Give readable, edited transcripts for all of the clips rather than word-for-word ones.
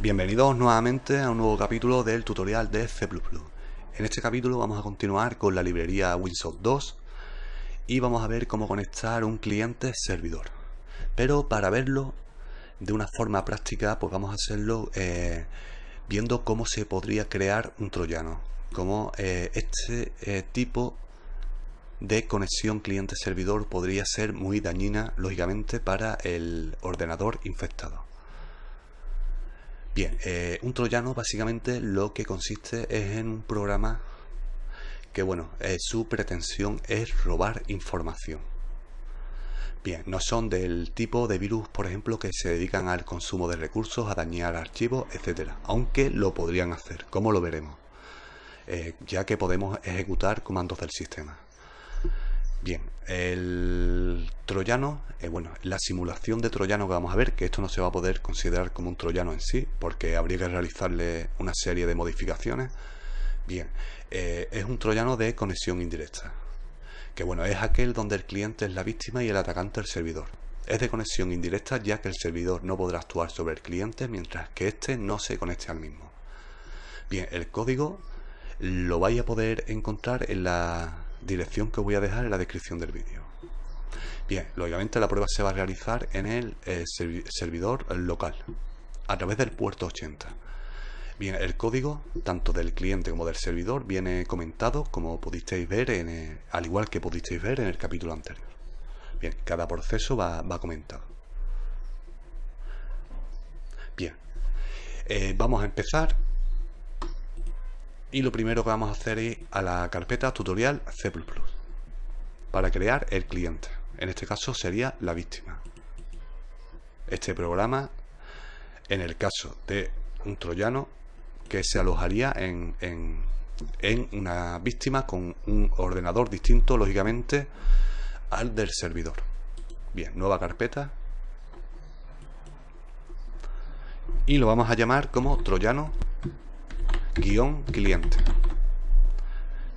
Bienvenidos nuevamente a un nuevo capítulo del tutorial de C++. En este capítulo vamos a continuar con la librería Winsock 2 y vamos a ver cómo conectar un cliente servidor. Pero para verlo de una forma práctica, pues vamos a hacerlo viendo cómo se podría crear un troyano, cómo este tipo de conexión cliente-servidor podría ser muy dañina, lógicamente, para el ordenador infectado. Bien, un troyano básicamente lo que consiste es en un programa que, bueno, su pretensión es robar información. Bien, no son del tipo de virus, por ejemplo, que se dedican al consumo de recursos, a dañar archivos, etcétera. Aunque lo podrían hacer, como lo veremos, ya que podemos ejecutar comandos del sistema. Bien, el troyano, bueno, la simulación de troyano que vamos a ver, que esto no se va a poder considerar como un troyano en sí, porque habría que realizarle una serie de modificaciones. Bien, es un troyano de conexión indirecta, que bueno, es aquel donde el cliente es la víctima y el atacante el servidor. Es de conexión indirecta ya que el servidor no podrá actuar sobre el cliente mientras que éste no se conecte al mismo. Bien, el código lo vais a poder encontrar en la dirección que os voy a dejar en la descripción del vídeo. Bien, lógicamente la prueba se va a realizar en el servidor local, a través del puerto 80. Bien, el código, tanto del cliente como del servidor, viene comentado, como pudisteis ver, al igual que pudisteis ver en el capítulo anterior. Bien, cada proceso va comentado. Bien, vamos a empezar. Y lo primero que vamos a hacer es a la carpeta tutorial C++ para crear el cliente. En este caso sería la víctima. Este programa, en el caso de un troyano, que se alojaría en una víctima con un ordenador distinto, lógicamente, al del servidor. Bien, nueva carpeta. Y lo vamos a llamar como troyano-cliente.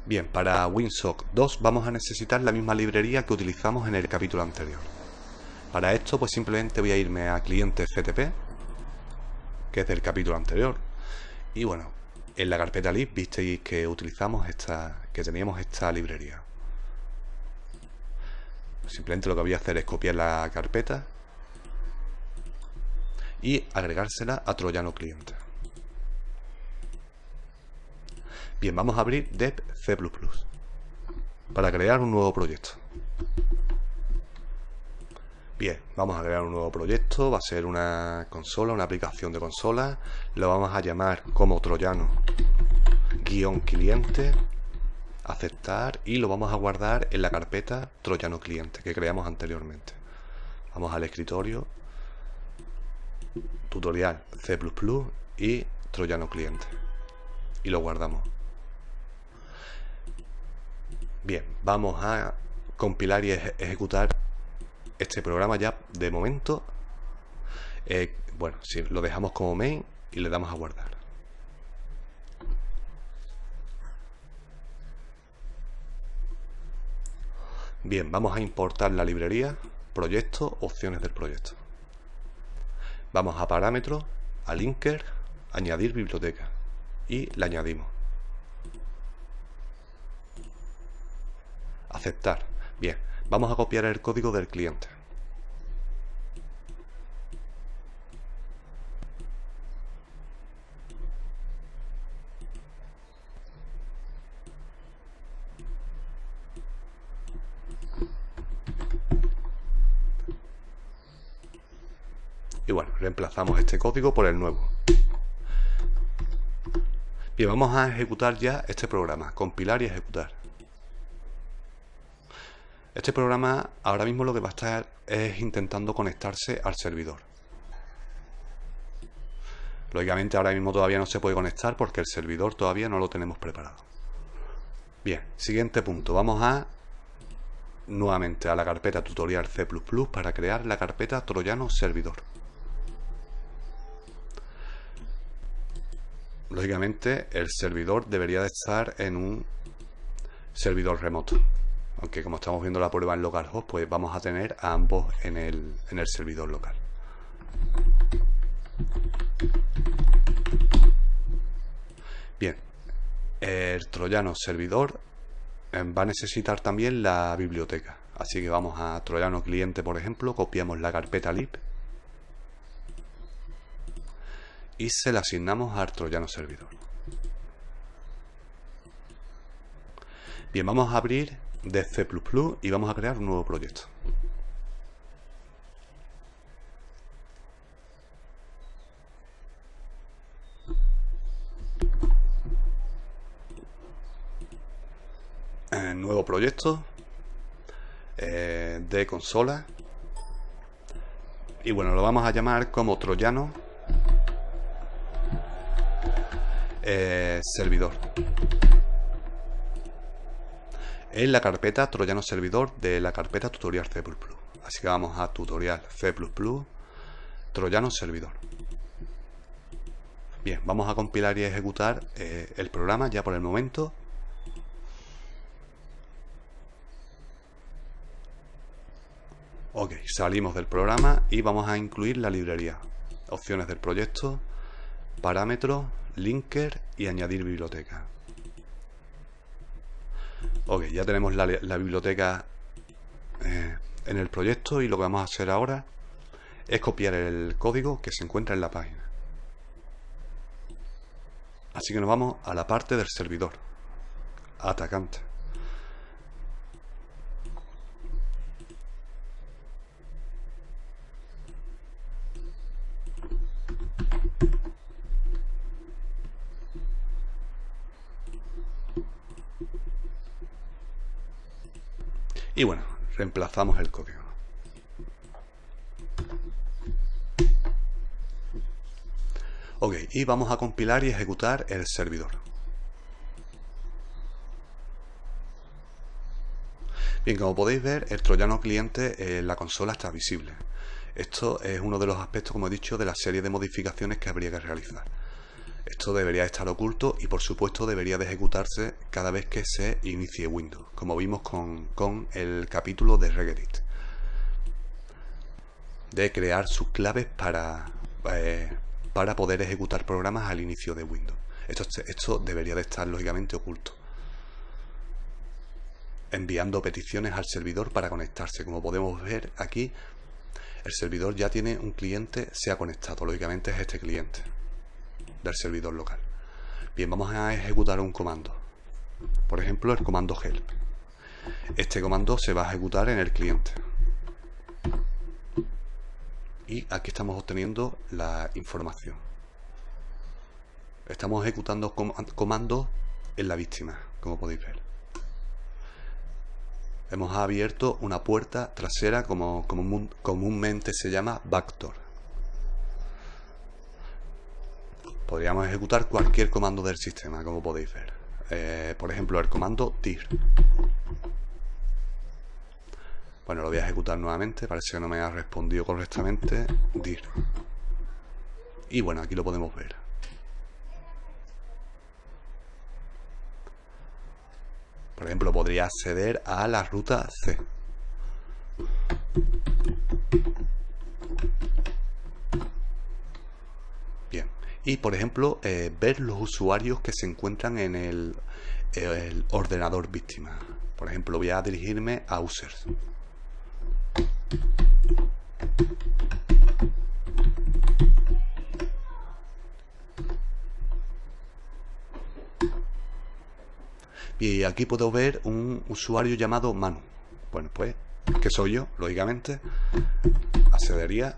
Bien, para Winsock 2 vamos a necesitar la misma librería que utilizamos en el capítulo anterior. Para esto, pues simplemente voy a irme a cliente FTP, que es del capítulo anterior. Y bueno, en la carpeta lib visteis que utilizamos teníamos esta librería. Simplemente lo que voy a hacer es copiar la carpeta y agregársela a troyano cliente. Bien, vamos a abrir dev C++ para crear un nuevo proyecto. Bien, vamos a crear un nuevo proyecto, va a ser una consola, una aplicación de consola. Lo vamos a llamar como troyano-cliente, aceptar, y lo vamos a guardar en la carpeta troyano cliente que creamos anteriormente. Vamos al escritorio, tutorial C++ y troyano cliente, y lo guardamos. Bien, vamos a compilar y ejecutar este programa ya de momento. Bueno, si lo dejamos como main y le damos a guardar. Bien, vamos a importar la librería, proyecto, opciones del proyecto. Vamos a parámetros, a linker, añadir biblioteca, y le añadimos. Aceptar. Bien, vamos a copiar el código del cliente. Y bueno, reemplazamos este código por el nuevo. Bien, vamos a ejecutar ya este programa, compilar y ejecutar. Este programa ahora mismo lo que va a estar es intentando conectarse al servidor. Lógicamente ahora mismo todavía no se puede conectar porque el servidor todavía no lo tenemos preparado. Bien, siguiente punto. Vamos nuevamente a la carpeta tutorial C++ para crear la carpeta troyano servidor. Lógicamente el servidor debería de estar en un servidor remoto. Aunque como estamos viendo la prueba en localhost, pues vamos a tener a ambos en el servidor local. Bien, el troyano servidor va a necesitar también la biblioteca. Así que vamos a troyano cliente, por ejemplo, copiamos la carpeta lib y se la asignamos al troyano servidor. Bien, vamos a abrir de C++ y vamos a crear un nuevo proyecto. Nuevo proyecto de consola, y bueno, lo vamos a llamar como troyano servidor, en la carpeta troyano servidor de la carpeta tutorial C++. Así que vamos a tutorial C++ troyano servidor. Bien, vamos a compilar y ejecutar el programa ya por el momento. Ok, salimos del programa y vamos a incluir la librería, opciones del proyecto, parámetros, linker y añadir biblioteca. Ok, ya tenemos la biblioteca en el proyecto, y lo que vamos a hacer ahora es copiar el código que se encuentra en la página. Así que nos vamos a la parte del servidor, atacante. Y bueno, reemplazamos el código. Ok, y vamos a compilar y ejecutar el servidor. Bien, como podéis ver, el troyano cliente en la consola está visible. Esto es uno de los aspectos, como he dicho, de la serie de modificaciones que habría que realizar. Esto debería estar oculto y, por supuesto, debería de ejecutarse cada vez que se inicie Windows, como vimos con el capítulo de Regedit, de crear sus claves para poder ejecutar programas al inicio de Windows. Esto debería de estar, lógicamente, oculto. Enviando peticiones al servidor para conectarse. Como podemos ver aquí, el servidor ya tiene un cliente, se ha conectado. Lógicamente es este cliente del servidor local. Bien, vamos a ejecutar un comando. Por ejemplo, el comando help. Este comando se va a ejecutar en el cliente. Y aquí estamos obteniendo la información. Estamos ejecutando comandos en la víctima, como podéis ver. Hemos abierto una puerta trasera, como comúnmente se llama backdoor. Podríamos ejecutar cualquier comando del sistema, como podéis ver. Por ejemplo, el comando dir. Bueno, lo voy a ejecutar nuevamente, parece que no me ha respondido correctamente. Dir. Y bueno, aquí lo podemos ver. Por ejemplo, podría acceder a la ruta C. Bien. Y por ejemplo, ver los usuarios que se encuentran en el ordenador víctima. Por ejemplo, voy a dirigirme a users. Y aquí puedo ver un usuario llamado Manu. Bueno, pues, que soy yo, lógicamente. Accedería.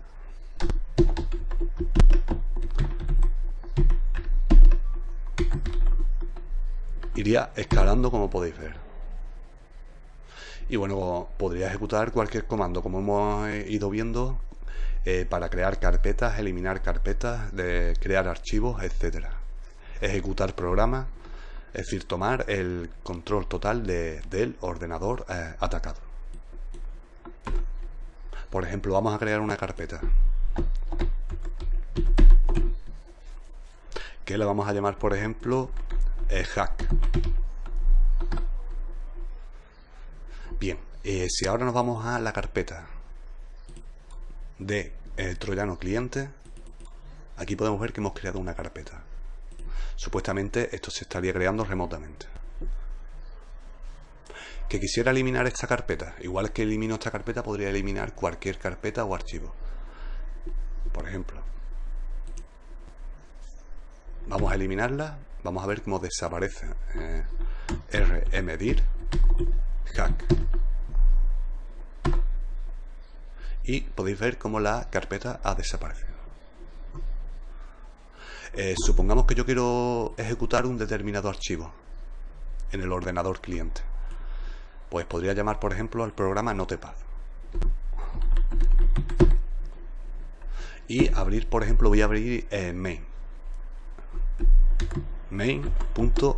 Iría escalando, como podéis ver. Y bueno, podría ejecutar cualquier comando, como hemos ido viendo, para crear carpetas, eliminar carpetas, crear archivos, etcétera. Ejecutar programas. Es decir, tomar el control total del ordenador atacado. Por ejemplo, vamos a crear una carpeta que la vamos a llamar, por ejemplo, hack. Bien, si ahora nos vamos a la carpeta de troyano cliente, aquí podemos ver que hemos creado una carpeta. Supuestamente esto se estaría creando remotamente. Que quisiera eliminar esta carpeta, igual que elimino esta carpeta, podría eliminar cualquier carpeta o archivo. Por ejemplo, vamos a eliminarla, vamos a ver cómo desaparece rmdir hack. Y podéis ver cómo la carpeta ha desaparecido. Supongamos que yo quiero ejecutar un determinado archivo en el ordenador cliente. Pues podría llamar, por ejemplo, al programa Notepad. Y abrir, por ejemplo, voy a abrir main. main.cpp.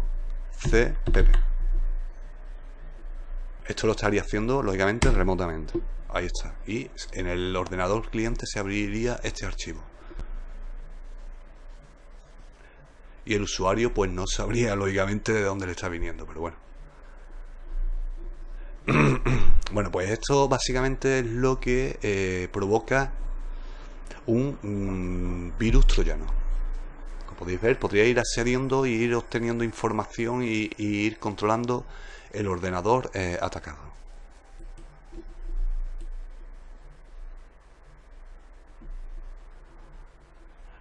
Esto lo estaría haciendo, lógicamente, remotamente. Ahí está. Y en el ordenador cliente se abriría este archivo. Y el usuario, pues no sabría, lógicamente, de dónde le está viniendo, pero bueno. Bueno, pues esto básicamente es lo que provoca un virus troyano. Como podéis ver, podría ir accediendo y ir obteniendo información y ir controlando el ordenador atacado.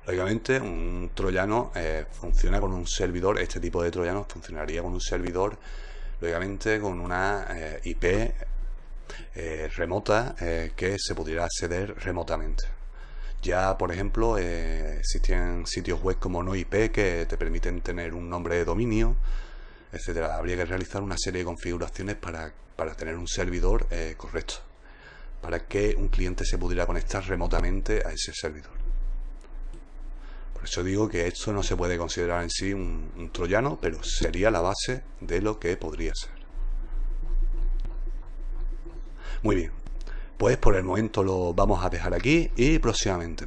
Lógicamente, un troyano funciona con un servidor. Este tipo de troyanos funcionaría con un servidor, lógicamente, con una IP remota que se pudiera acceder remotamente. Ya, por ejemplo, existen sitios web como NoIP que te permiten tener un nombre de dominio, etcétera. Habría que realizar una serie de configuraciones para tener un servidor correcto, para que un cliente se pudiera conectar remotamente a ese servidor. Por eso digo que esto no se puede considerar en sí un troyano, pero sería la base de lo que podría ser. Muy bien, pues por el momento lo vamos a dejar aquí y próximamente.